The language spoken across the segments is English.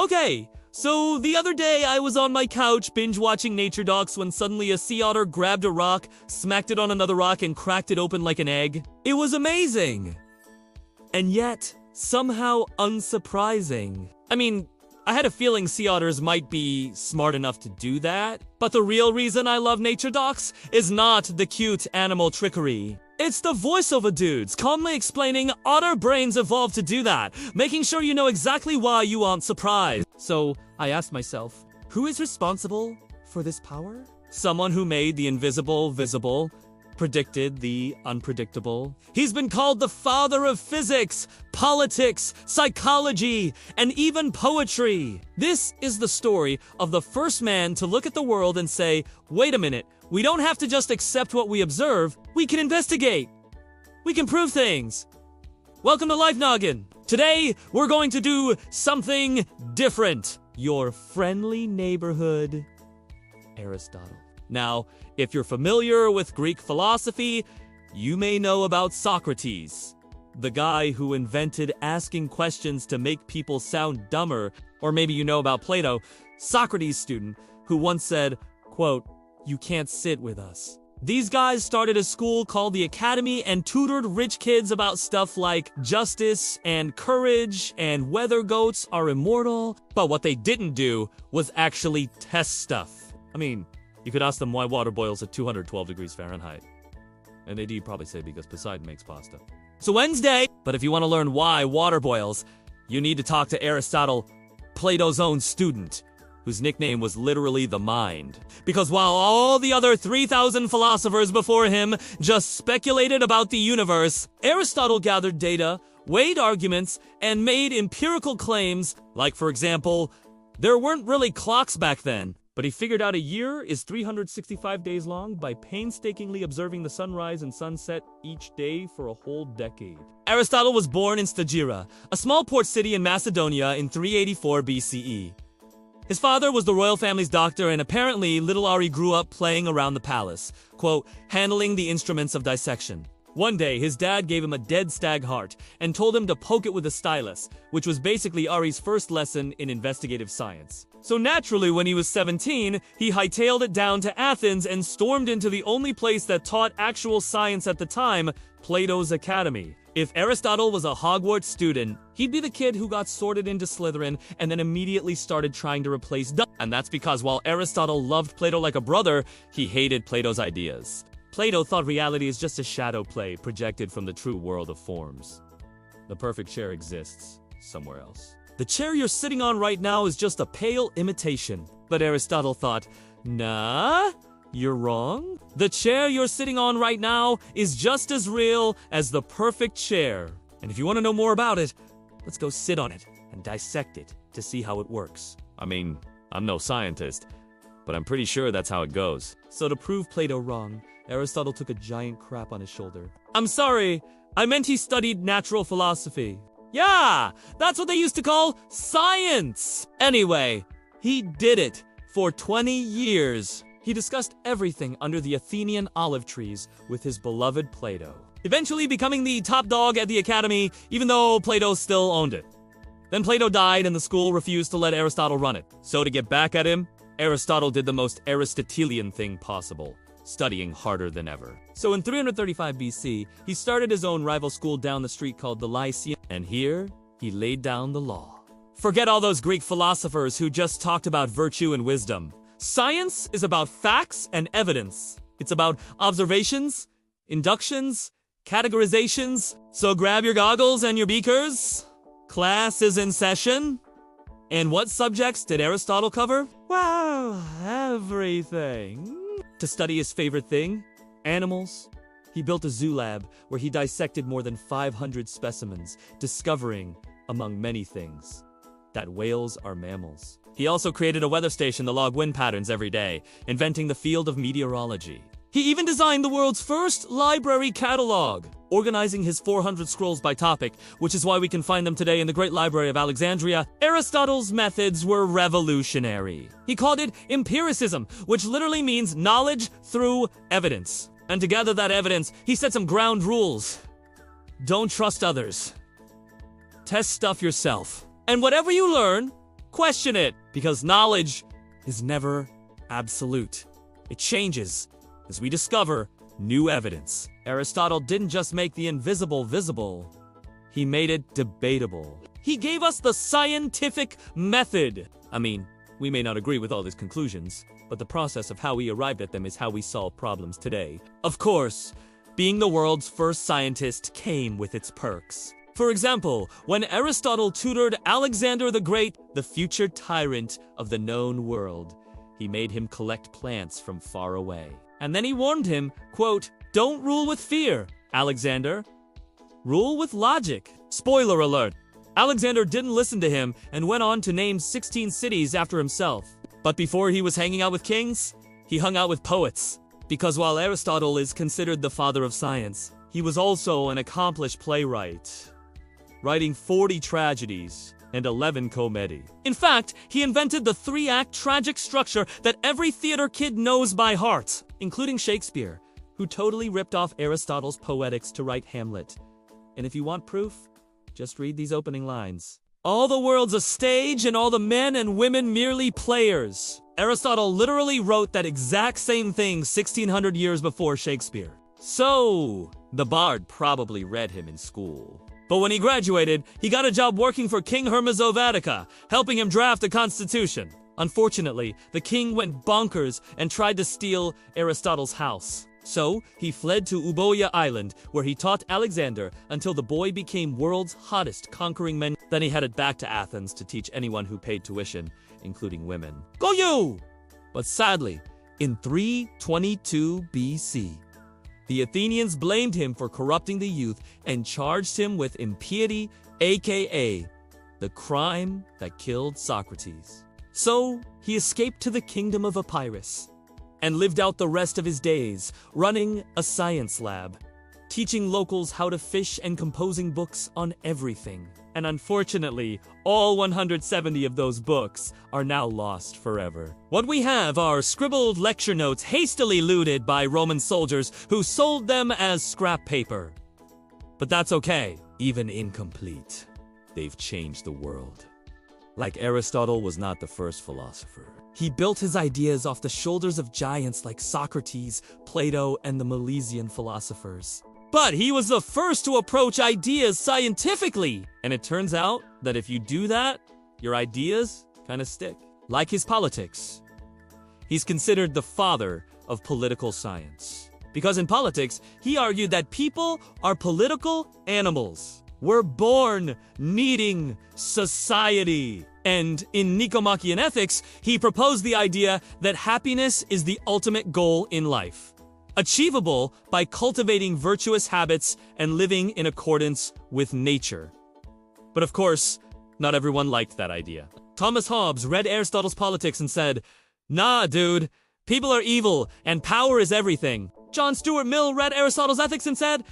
Okay, so the other day I was on my couch binge-watching nature docs when suddenly a sea otter grabbed a rock, smacked it on another rock, and cracked it open like an egg. It was amazing! And yet, somehow unsurprising. I mean, I had a feeling sea otters might be smart enough to do that, but the real reason I love nature docs is not the cute animal trickery. It's the voiceover dudes calmly explaining otter brains evolved to do that, making sure you know exactly why you aren't surprised. So I asked myself, who is responsible for this power? Someone who made the invisible visible, predicted the unpredictable. He's been called the father of physics, politics, psychology, and even poetry. This is the story of the first man to look at the world and say, wait a minute, we don't have to just accept what we observe, we can investigate. We can prove things. Welcome to Life Noggin. Today, we're going to do something different. Your friendly neighborhood, Aristotle. Now, if you're familiar with Greek philosophy, you may know about Socrates, the guy who invented asking questions to make people sound dumber. Or maybe you know about Plato, Socrates' student, who once said, quote, "You can't sit with us." These guys started a school called the Academy and tutored rich kids about stuff like justice and courage and whether goats are immortal. But what they didn't do was actually test stuff. I mean, you could ask them why water boils at 212 degrees Fahrenheit. And they'd probably say because Poseidon makes pasta. So Wednesday, but if you want to learn why water boils, you need to talk to Aristotle, Plato's own student, whose nickname was literally the Mind. Because while all the other 3,000 philosophers before him just speculated about the universe, Aristotle gathered data, weighed arguments, and made empirical claims, like, for example, there weren't really clocks back then. But he figured out a year is 365 days long by painstakingly observing the sunrise and sunset each day for a whole decade. Aristotle was born in Stagira, a small port city in Macedonia in 384 BCE. His father was the royal family's doctor, and apparently little Ari grew up playing around the palace, quote, handling the instruments of dissection. One day, his dad gave him a dead stag heart and told him to poke it with a stylus, which was basically Ari's first lesson in investigative science. So naturally, when he was 17, he hightailed it down to Athens and stormed into the only place that taught actual science at the time, Plato's Academy. If Aristotle was a Hogwarts student, he'd be the kid who got sorted into Slytherin and then immediately started trying to replace Dumbledore. And that's because while Aristotle loved Plato like a brother, he hated Plato's ideas. Plato thought reality is just a shadow play projected from the true world of forms. The perfect chair exists somewhere else. The chair you're sitting on right now is just a pale imitation. But Aristotle thought, nah, you're wrong. The chair you're sitting on right now is just as real as the perfect chair. And if you want to know more about it, let's go sit on it and dissect it to see how it works. I mean, I'm no scientist, but I'm pretty sure that's how it goes. So to prove Plato wrong, Aristotle took a giant crap on his shoulder. I'm sorry, I meant he studied natural philosophy. Yeah, that's what they used to call science. Anyway, he did it for 20 years. He discussed everything under the Athenian olive trees with his beloved Plato, eventually becoming the top dog at the academy, even though Plato still owned it. Then Plato died and the school refused to let Aristotle run it. So to get back at him, Aristotle did the most Aristotelian thing possible, studying harder than ever. So in 335 BC, he started his own rival school down the street called the Lyceum, and here he laid down the law. Forget all those Greek philosophers who just talked about virtue and wisdom. Science is about facts and evidence. It's about observations, inductions, categorizations. So grab your goggles and your beakers. Class is in session. And what subjects did Aristotle cover? Well, everything. To study his favorite thing, animals, he built a zoo lab where he dissected more than 500 specimens, discovering, among many things, that whales are mammals. He also created a weather station to log wind patterns every day, inventing the field of meteorology. He even designed the world's first library catalog, organizing his 400 scrolls by topic, which is why we can find them today in the Great Library of Alexandria. Aristotle's methods were revolutionary. He called it empiricism, which literally means knowledge through evidence. And to gather that evidence, he set some ground rules. Don't trust others. Test stuff yourself. And whatever you learn, question it, because knowledge is never absolute. It changes as we discover new evidence. Aristotle didn't just make the invisible visible, he made it debatable. He gave us the scientific method. I mean, we may not agree with all his conclusions, but the process of how he arrived at them is how we solve problems today. Of course, being the world's first scientist came with its perks. For example, when Aristotle tutored Alexander the Great, the future tyrant of the known world, he made him collect plants from far away. And then he warned him, quote, "Don't rule with fear, Alexander. Rule with logic." Spoiler alert, Alexander didn't listen to him and went on to name 16 cities after himself. But before he was hanging out with kings, he hung out with poets. Because while Aristotle is considered the father of science, he was also an accomplished playwright, writing 40 tragedies and 11 comedy. In fact, he invented the 3-act tragic structure that every theater kid knows by heart, including Shakespeare, who totally ripped off Aristotle's Poetics to write Hamlet. And if you want proof, just read these opening lines. "All the world's a stage and all the men and women merely players." Aristotle literally wrote that exact same thing 1600 years before Shakespeare. So, the bard probably read him in school. But when he graduated, he got a job working for King Hermes of Attica, helping him draft a constitution. Unfortunately, the king went bonkers and tried to steal Aristotle's house. So, he fled to Euboea Island, where he taught Alexander until the boy became world's hottest conquering man. Then he headed back to Athens to teach anyone who paid tuition, including women. Go you! But sadly, in 322 BC, the Athenians blamed him for corrupting the youth and charged him with impiety, aka the crime that killed Socrates. So, he escaped to the kingdom of Epirus and lived out the rest of his days running a science lab, teaching locals how to fish and composing books on everything. And unfortunately, all 170 of those books are now lost forever. What we have are scribbled lecture notes hastily looted by Roman soldiers who sold them as scrap paper. But that's okay, even incomplete. They've changed the world. Like Aristotle was not the first philosopher. He built his ideas off the shoulders of giants like Socrates, Plato, and the Milesian philosophers. But he was the first to approach ideas scientifically. And it turns out that if you do that, your ideas kind of stick. Like his politics. He's considered the father of political science. Because in politics, he argued that people are political animals. We're born needing society. And in Nicomachean Ethics, he proposed the idea that happiness is the ultimate goal in life, achievable by cultivating virtuous habits and living in accordance with nature. But of course, not everyone liked that idea. Thomas Hobbes read Aristotle's Politics and said, "Nah, dude, people are evil and power is everything." John Stuart Mill read Aristotle's Ethics and said,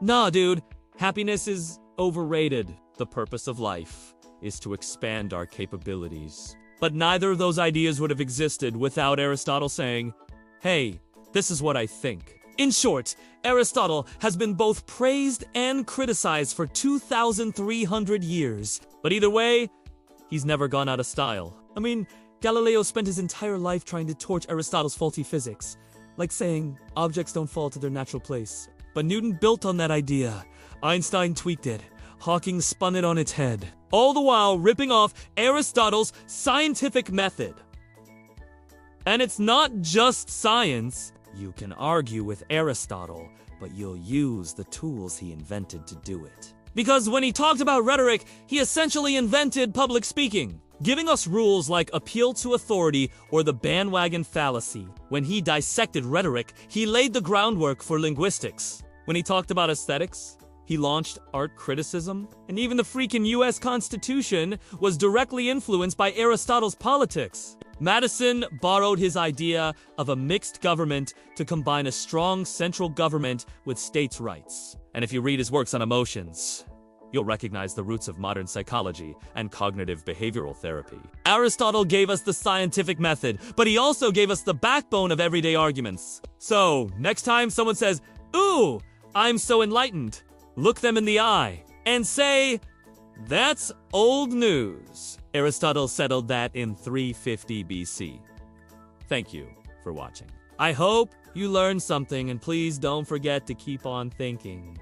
"Nah, dude, happiness is overrated. The purpose of life is to expand our capabilities." But neither of those ideas would have existed without Aristotle saying, "Hey, this is what I think." In short, Aristotle has been both praised and criticized for 2,300 years. But either way, he's never gone out of style. I mean, Galileo spent his entire life trying to torch Aristotle's faulty physics, like saying objects don't fall to their natural place. But Newton built on that idea. Einstein tweaked it. Hawking spun it on its head, all the while ripping off Aristotle's scientific method. And it's not just science. You can argue with Aristotle, but you'll use the tools he invented to do it. Because when he talked about rhetoric, he essentially invented public speaking, giving us rules like appeal to authority or the bandwagon fallacy. When he dissected rhetoric, he laid the groundwork for linguistics. When he talked about aesthetics, he launched art criticism, and even the freaking US Constitution was directly influenced by Aristotle's Politics. Madison borrowed his idea of a mixed government to combine a strong central government with states' rights. And if you read his works on emotions, you'll recognize the roots of modern psychology and cognitive behavioral therapy. Aristotle gave us the scientific method, but he also gave us the backbone of everyday arguments. So, next time someone says, "Ooh, I'm so enlightened," look them in the eye and say, "That's old news." Aristotle settled that in 350 BC. Thank you for watching. I hope you learned something, and please don't forget to keep on thinking.